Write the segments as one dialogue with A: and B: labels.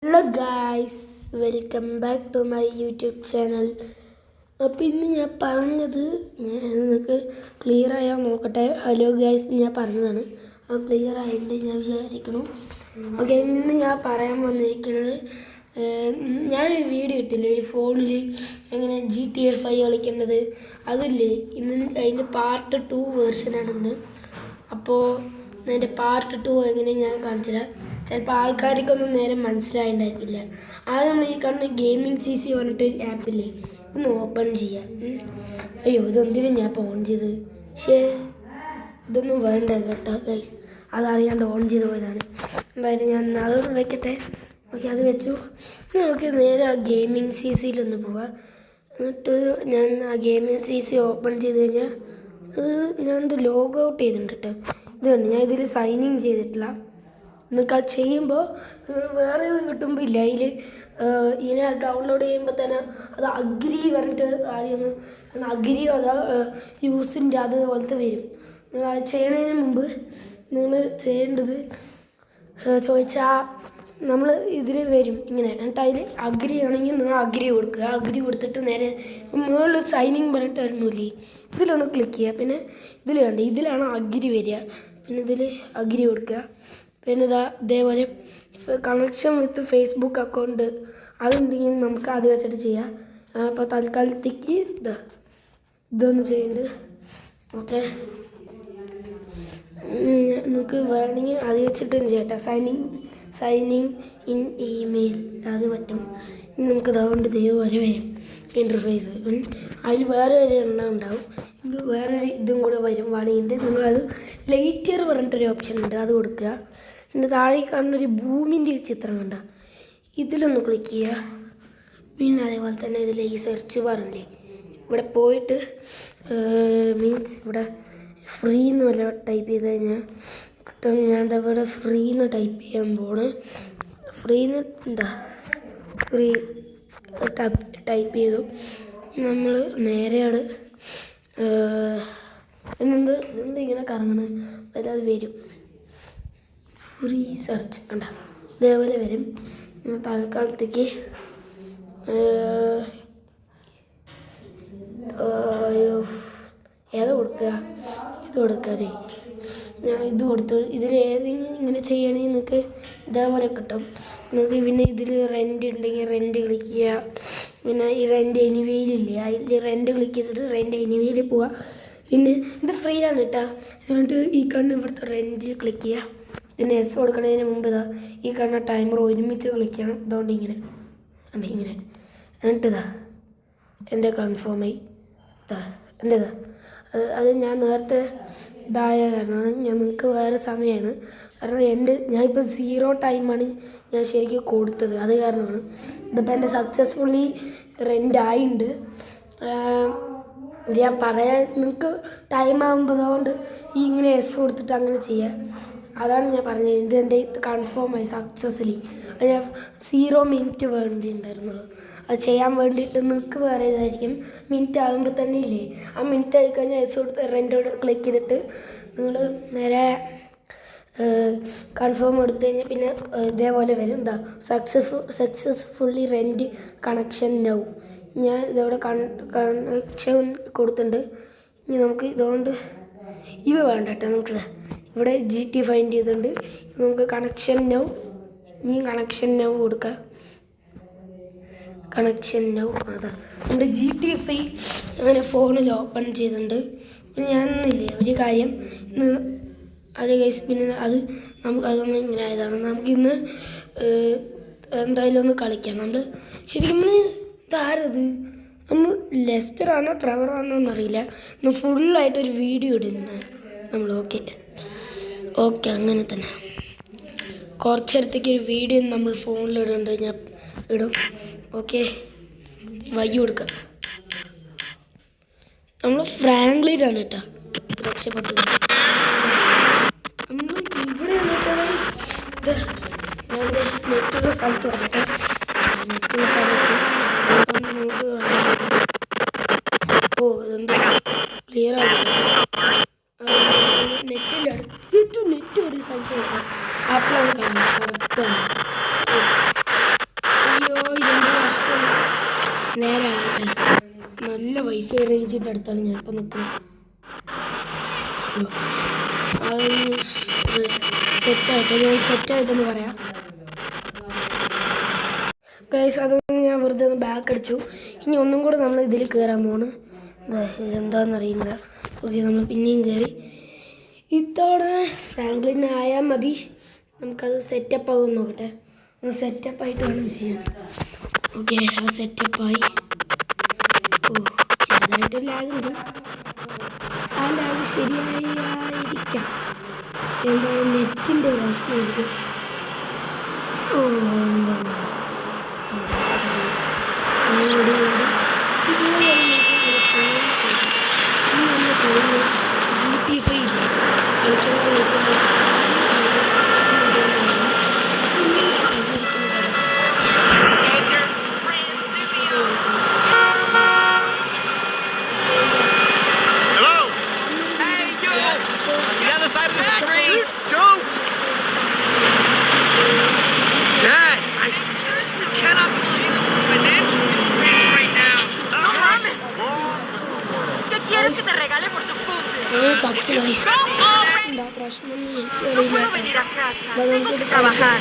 A: Hello guys, welcome back to my YouTube channel. അപ്പോൾ ഇന്ന് ഞാൻ പറഞ്ഞത് നിങ്ങൾക്ക് ക്ലിയർ ആയാൽ നോക്കട്ടെ. ഹലോ ഗായ്സ്, ഞാൻ പറഞ്ഞതാണ് ആ ക്ലിയർ ആയിട്ട് ഞാൻ വിചാരിക്കുന്നു. ഓക്കെ, ഇന്ന് ഞാൻ പറയാൻ വന്നിരിക്കുന്നത് ഞാനൊരു വീഡിയോ ഇട്ടില്ലേ ഒരു ഫോണിൽ എങ്ങനെ GTA 5 കളിക്കേണ്ടത്. അതില്ലേ ഇന്ന് അതിൻ്റെ പാർട്ട് 2 വേർഷനാണിന്ന്. അപ്പോൾ അതിൻ്റെ പാർട്ട് 2 എങ്ങനെ ഞാൻ കാണിച്ചില്ല. ചിലപ്പോൾ ആൾക്കാർക്കൊന്നും നേരെ മനസ്സിലായിട്ടുണ്ടായിരിക്കില്ല. ആദ്യം നമ്മൾ ഈ കാണുന്ന ഗെയിമിംഗ് CC പറഞ്ഞിട്ടൊരു ആപ്പില്ലേ, ഒന്ന് ഓപ്പൺ ചെയ്യാം. അയ്യോ, ഇതെന്തിനും ഞാൻ ഇപ്പോൾ ഓൺ ചെയ്ത്, പക്ഷേ ഇതൊന്നും വേണ്ട കേട്ടോ ഗൈസ്, അതറിയാണ്ട് ഓൺ ചെയ്ത് പോയതാണ്. എന്തായാലും ഞാൻ അതൊന്ന് വെക്കട്ടെ. ഓക്കെ, അത് വെച്ചു. നമുക്ക് നേരെ ആ ഗെയിമിംഗ് CCയിലൊന്ന് പോവാം. എന്നിട്ട് ഞാൻ ആ ഗെയിമിംഗ് CC ഓപ്പൺ ചെയ്ത് കഴിഞ്ഞാൽ ഞാനത് ലോഗ് ഔട്ട് ചെയ്തിട്ടുണ്ട് കേട്ടോ. ഇത് കണ്ട് ഞാൻ ഇതിൽ സൈൻ ഇൻ ചെയ്തിട്ടില്ല. നിങ്ങൾക്ക് അത് ചെയ്യുമ്പോൾ വേറെ ഒന്നും കിട്ടുമ്പോൾ ഇല്ല, അതിൽ ഇങ്ങനെ ഡൗൺലോഡ് ചെയ്യുമ്പോൾ തന്നെ അത് അഗ്രി പറഞ്ഞിട്ട് ആദ്യം ഒന്ന് അഗ്രിയോ അതോ യൂസിൻ്റെ അതുപോലത്തെ വരും. നിങ്ങൾ അത് ചെയ്യണതിന് മുമ്പ് നിങ്ങൾ ചെയ്യേണ്ടത് ചോദിച്ചാൽ നമ്മൾ ഇതിൽ വരും ഇങ്ങനെ. എന്നിട്ട് അതിൽ അഗ്രി ആണെങ്കിൽ നിങ്ങൾ അഗ്രി കൊടുക്കുക. അഗ്രി കൊടുത്തിട്ട് നേരെ മുകളിൽ സൈനിങ് പറഞ്ഞിട്ട് വരുന്നില്ലേ, ഇതിലൊന്ന് ക്ലിക്ക് ചെയ്യുക. പിന്നെ ഇതിൽ കണ്ട് ഇതിലാണ് അഗ്രി വരിക. പിന്നെ ഇതിൽ അഗ്രി കൊടുക്കുക. പിന്നെ ഇതേപോലെ കണക്ഷൻ വിത്ത് ഫേസ്ബുക്ക് അക്കൗണ്ട് അതുണ്ടെങ്കിൽ നമുക്ക് അത് വെച്ചിട്ട് ചെയ്യാം. അപ്പോൾ തൽക്കാലത്തേക്ക് ഇതൊന്ന് ചെയ്യുന്നുണ്ട്. ഓക്കെ, നിങ്ങൾക്ക് വേണമെങ്കിൽ അത് വെച്ചിട്ടും ചെയ്യട്ടെ. സൈനിങ് ഇൻ ഇമെയിൽ അത് പറ്റും. ഇനി നമുക്ക് അതുകൊണ്ട് ഇതേപോലെ വരും ഇൻ്റർഫേസ്. അതിൽ വേറെ ഒരു എണ്ണം ഉണ്ടാവും. ഇത് വേറൊരു ഇതും കൂടെ വരും വേണമെങ്കിൽ നിങ്ങളത് ലൈറ്റർ പറഞ്ഞിട്ടൊരു ഓപ്ഷൻ ഉണ്ട്, അത് കൊടുക്കുക. പിന്നെ താഴെ കാണുന്നൊരു ഭൂമിൻ്റെ ചിത്രം കണ്ട ഇതിലൊന്ന് ക്ലിക്ക് ചെയ്യുക. പിന്നെ അതേപോലെ തന്നെ ഇതിൽ ഈ സെർച്ച് ബാറില്ലേ, ഇവിടെ പോയിട്ട് മീൻസ് ഇവിടെ ഫ്രീ എന്ന് വല്ല ടൈപ്പ് ചെയ്ത് കഴിഞ്ഞാൽ കിട്ടും. ഞാൻ എന്താ ഇവിടെ ഫ്രീ എന്ന് ടൈപ്പ് ചെയ്യാൻ പോണ്. ഫ്രീന്ന് ഫ്രീ ടൈപ്പ് ചെയ്തു. നമ്മൾ നേരെയാണ് എന്ത് ഇങ്ങനെ കറങ്ങണത്, അതിലത് വരും ഫ്രീ സെർച്ച് കണ്ട ഇതേപോലെ വരും. തൽക്കാലത്തേക്ക് ഏതാ കൊടുക്കുക, ഇത് കൊടുക്കാതെ ഞാൻ ഇത് കൊടുത്തു. ഇതിൽ ഏതെങ്കിലും ഇങ്ങനെ ചെയ്യണമെങ്കിൽ നിങ്ങൾക്ക് ഇതേപോലെ കിട്ടും. നിങ്ങൾക്ക് പിന്നെ ഇതിൽ റെൻ്റ് ഉണ്ടെങ്കിൽ റെൻ്റ് ക്ലിക്ക് ചെയ്യുക. പിന്നെ ഈ റെൻ്റ് എനിവേയിലില്ലേ, അതിൽ റെൻ്റ് ക്ലിക്ക് ചെയ്തിട്ട് റെൻ്റ് എനിവേയിൽ പോവുക. പിന്നെ ഇത് ഫ്രീ ആണ് കേട്ടോ. എന്നിട്ട് ഈ കണ്ണ് ഇവിടുത്തെ റെൻ്റിൽ ക്ലിക്ക് ചെയ്യുക. പിന്നെ എസ് കൊടുക്കുന്നതിന് മുമ്പ് ഈ കാണുന്ന ടൈമർ ഒരുമിച്ച് ക്ലിക്ക് ചെയ്യണം. അതുകൊണ്ട് ഇങ്ങനെ എന്നിട്ട് എൻ്റെ കൺഫേമായി എൻ്റെതാ. അത് ഞാൻ നേരത്തെ ഇതായ കാരണമാണ്. നിങ്ങൾക്ക് വേറെ സമയമാണ്. കാരണം ഞാനിപ്പോൾ 0 ടൈമാണ് ഞാൻ ശരിക്കും കൊടുത്തത്, അത് കാരണമാണ്. ഇതിപ്പോൾ എൻ്റെ സക്സസ്ഫുള്ളി റെൻ്റ് ആയിട്ടുണ്ട്. ഞാൻ പറയാൻ നിങ്ങൾക്ക് ടൈം ആകുമ്പോൾ അതുകൊണ്ട് ഈ ഇങ്ങനെ എസ് കൊടുത്തിട്ട് അങ്ങനെ ചെയ്യുക. അതാണ് ഞാൻ പറഞ്ഞത്. ഇതെൻ്റെ കൺഫേമായി സക്സസ്ഫുള്ളി. അത് ഞാൻ 0 മിനിറ്റ് വേണ്ടിയിട്ടുണ്ടായിരുന്നുള്ളൂ. അത് ചെയ്യാൻ വേണ്ടിയിട്ട് നിങ്ങൾക്ക് വേറെ ഇതായിരിക്കും. മിനിറ്റ് ആകുമ്പോൾ തന്നെ ഇല്ലേ, ആ മിനിറ്റ് ആയിക്കഴിഞ്ഞാൽ എസ് കൊടുത്ത് റെൻ്റോട് ക്ലിക്ക് ചെയ്തിട്ട് നിങ്ങൾ നേരെ കൺഫേം എടുത്തു കഴിഞ്ഞാൽ പിന്നെ ഇതേപോലെ വരും. Successfully rent connection now. ഞാൻ ഇതവിടെ കണക്ഷൻ കൊടുത്തിട്ടുണ്ട്. ഇനി നമുക്ക് ഇതുകൊണ്ട് ഇത് വേണ്ട കേട്ടോ. നമുക്ക് ഇവിടെ GTA ഫൈൻഡ് ചെയ്തിട്ടുണ്ട്. നമുക്ക് കണക്ഷൻ നൗ, ഇനി കണക്ഷൻ നൗ കൊടുക്കുക. കണക്ഷൻ നൗ അതാ നമ്മുടെ GTA 5 അങ്ങനെ ഫോണിൽ ഓപ്പൺ ചെയ്തിട്ടുണ്ട്. പിന്നെ ഞാനൊന്നുമില്ലേ ഒരു കാര്യം അത് ഗൈസ്, പിന്നെ അതൊന്നും ഇങ്ങനെ ആയതാണ്. നമുക്കിന്ന് എന്തായാലും ഒന്ന് കളിക്കാം. നമ്മൾ ശരിക്കും ഇതാരത്, നമ്മൾ ലെസ്റ്ററാണോ ട്രെവറാണോ എന്നറിയില്ല. ഇന്ന് ഫുള്ളായിട്ടൊരു വീഡിയോ ഇടുന്നത് നമ്മൾ. ഓക്കെ അങ്ങനെ തന്നെ കുറച്ച് നേരത്തേക്ക് ഒരു വീഡിയോ നമ്മൾ ഫോണിലിടുന്നുണ്ട്, ഞാൻ ഇടും. ഓക്കെ, വയ്യ കൊടുക്കുക. നമ്മൾ ഫ്രാങ്ക്ലിനാണ് കേട്ടോ രക്ഷപ്പെട്ടത്. നമ്മൾ ഇവിടെ നെറ്റുള്ള സ്ഥലത്ത് വരട്ടെ. നെറ്റുള്ള സ്ഥലത്ത് നമുക്ക് ഇതെന്താ ക്ലിയർ ആവില്ല. നെറ്റ് ഒരു സ്ഥലത്ത് ആപ്പിളാണ് കാണുന്നത്. വൈഫൈ റേഞ്ചിൻ്റെ അടുത്താണ് ഞാനിപ്പോൾ നിൽക്കുന്നത്. സെറ്റായിട്ടെന്ന് പറയാം ഗൈസ്. അതൊന്നും ഞാൻ വെറുതെ ഒന്ന് ബാക്ക് അടിച്ചു. ഇനി ഒന്നും കൂടെ നമ്മൾ ഇതിൽ കയറാൻ പോണ്. എന്താണെന്നറിയില്ല. ഓക്കെ, നമ്മൾ പിന്നെയും കയറി. ഇത്തവണ ഫ്രാങ്ക്ലിൻ ആയാൽ മതി. നമുക്കത് സെറ്റപ്പ് ആകും നോക്കട്ടെ. ഒന്ന് സെറ്റപ്പായിട്ട് വേണം ചെയ്യാൻ. ഓക്കെ, അത് സെറ്റപ്പായി. ഓ, ചെറുതായിട്ട് ലാഗുണ്ട്. ആ ലാഗ് ശരിയായിരിക്കാം. എന്തായാലും നെറ്റിൻ്റെ പ്രശ്നമായിരിക്കും. ഓ, GTA 5
B: No puedo venir a casa, tengo que trabajar.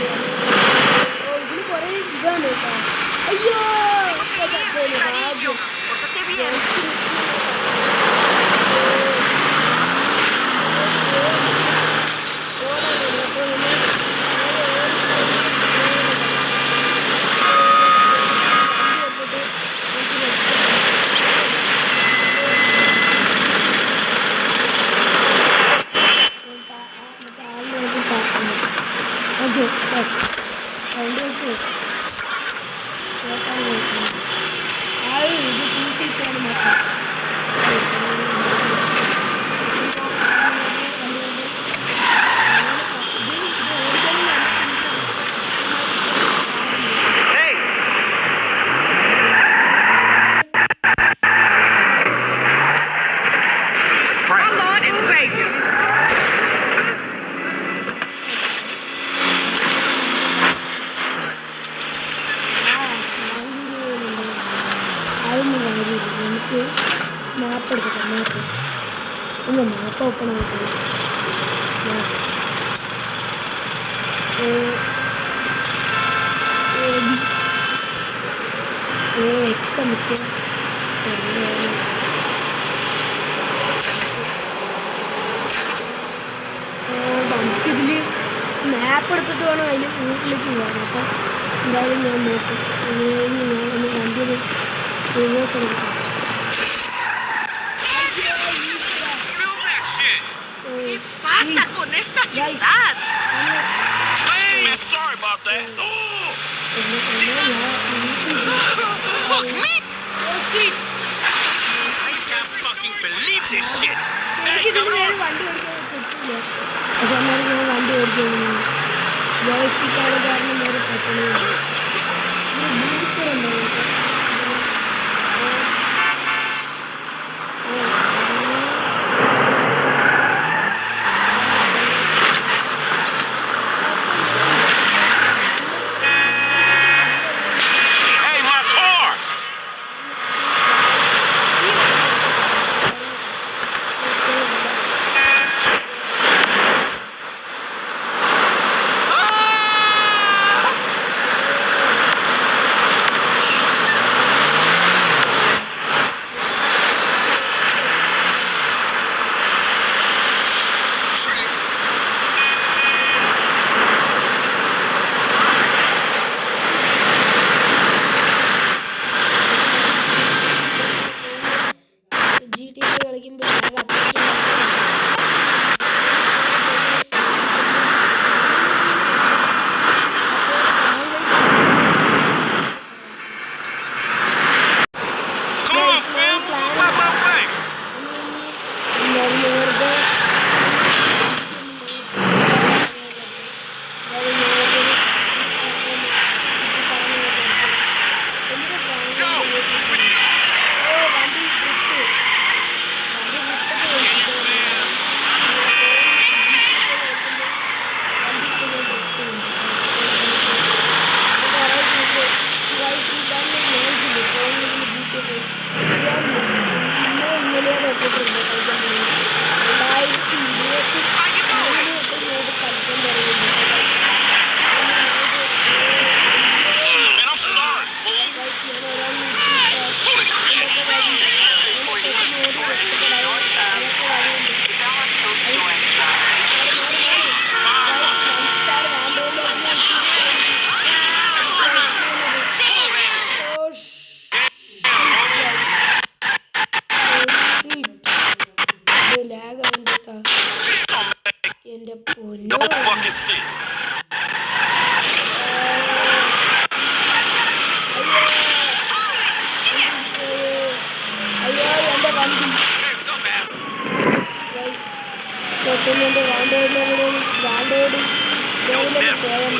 B: Cariño, pórtate bien.
A: നമുക്ക് മാപ്പ് എടുക്കട്ടെ. മാപ്പ് ഓപ്പൺ ആയിട്ട് എക്സ് നമുക്ക് നമുക്കിതിൽ മാപ്പ് എടുത്തിട്ട് വേണം അതിൽ വീട്ടിലേക്ക് പോകാൻ. പക്ഷെ എന്തായാലും ഞാൻ നോക്കും. ഞാനൊന്ന് വണ്ടിയിൽ റിവേഴ്സ് എടുക്കാം.
B: Pasa con esta ciudad.
C: Hey, sorry about that.
B: Fuck me.
C: I can't fucking believe this shit.
A: എനിക്കിതിന് വണ്ടി ഓടിക്കാൻ കിട്ടില്ല. പക്ഷെ എന്നാലും ഞാൻ വണ്ടി ഓടിക്കാൻ ജോയിസ്റ്റിക്കാരുടെ കാരണം നേരെ പറ്റുന്നത് ബൂസ്റ്റർ ഉണ്ടാവും. കളിച്ചിട്ടുണ്ട് കളിക്കാൻ തുടങ്ങി 2023 കളിക്കാൻ തുടങ്ങിയിട്ടുണ്ട്.
C: Man, I'm sorry, fool.
A: എന്റെ പൊന്നു
C: No fucking sense.
A: അയ്യോ എന്റെ വണ്ടി എന്റെ വാണ്ടോട് പോയാൽ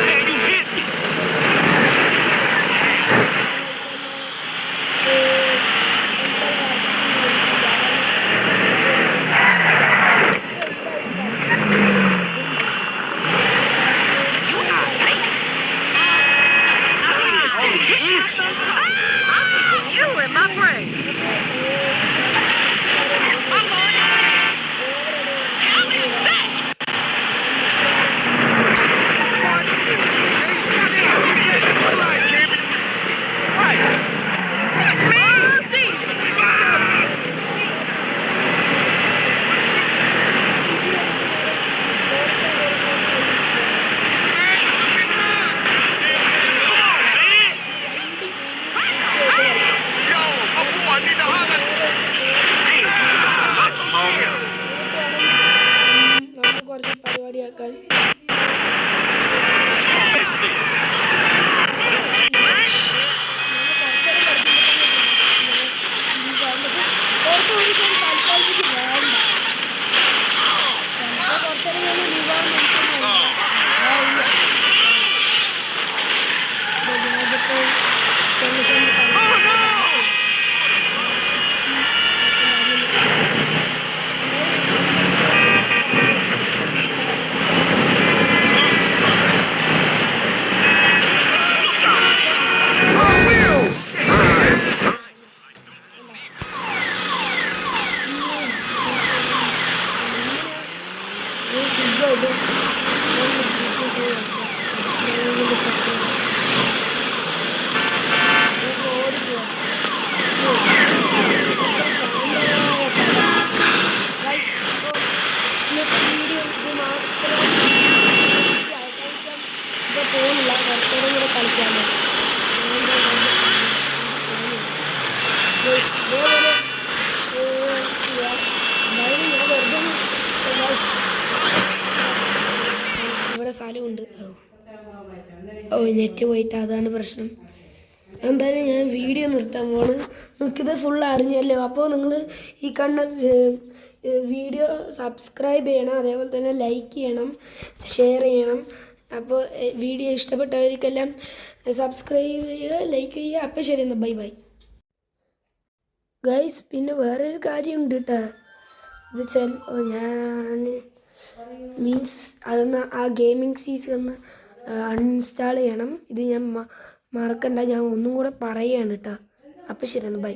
C: Man, you hit me.
B: You in my brain. നമുക്ക് കുറച്ച് പരിപാടിയാക്കാൻ പോകുന്നില്ല കുറച്ചുകൂടെ കൂടെ കളിക്കാമോ ഇതേപോലെ ഞാൻ വെറുതെ ഇവിടെ സ്ഥലമുണ്ട് ഓ നെറ്റ് പോയിട്ട് അതാണ് പ്രശ്നം. എന്തായാലും ഞാൻ വീഡിയോ നിർത്താൻ പോണ്. നിങ്ങൾക്കിത് ഫുൾ അറിഞ്ഞല്ലോ. അപ്പോൾ നിങ്ങൾ ഈ വീഡിയോ സബ്സ്ക്രൈബ് ചെയ്യണം, അതേപോലെ തന്നെ ലൈക്ക് ചെയ്യണം, ഷെയർ ചെയ്യണം. അപ്പോൾ വീഡിയോ ഇഷ്ടപ്പെട്ടവർക്കെല്ലാം സബ്സ്ക്രൈബ് ചെയ്യുക, ലൈക്ക് ചെയ്യുക. അപ്പോൾ ശരി, എന്നാൽ ബൈ ബൈ ഗൈസ്. പിന്നെ വേറൊരു കാര്യമുണ്ട് കേട്ടോ. ഇത് വെച്ചാൽ ഞാൻ മീൻസ് അതൊന്ന് ആ ഗെയിമിംഗ് സീസ് ഒന്ന് അൺഇൻസ്റ്റാൾ ചെയ്യണം. ഇത് ഞാൻ മറക്കണ്ട, ഞാൻ ഒന്നും കൂടെ പറയുകയാണ് കേട്ടോ. അപ്പോൾ ശരി, എന്നാൽ ബൈ.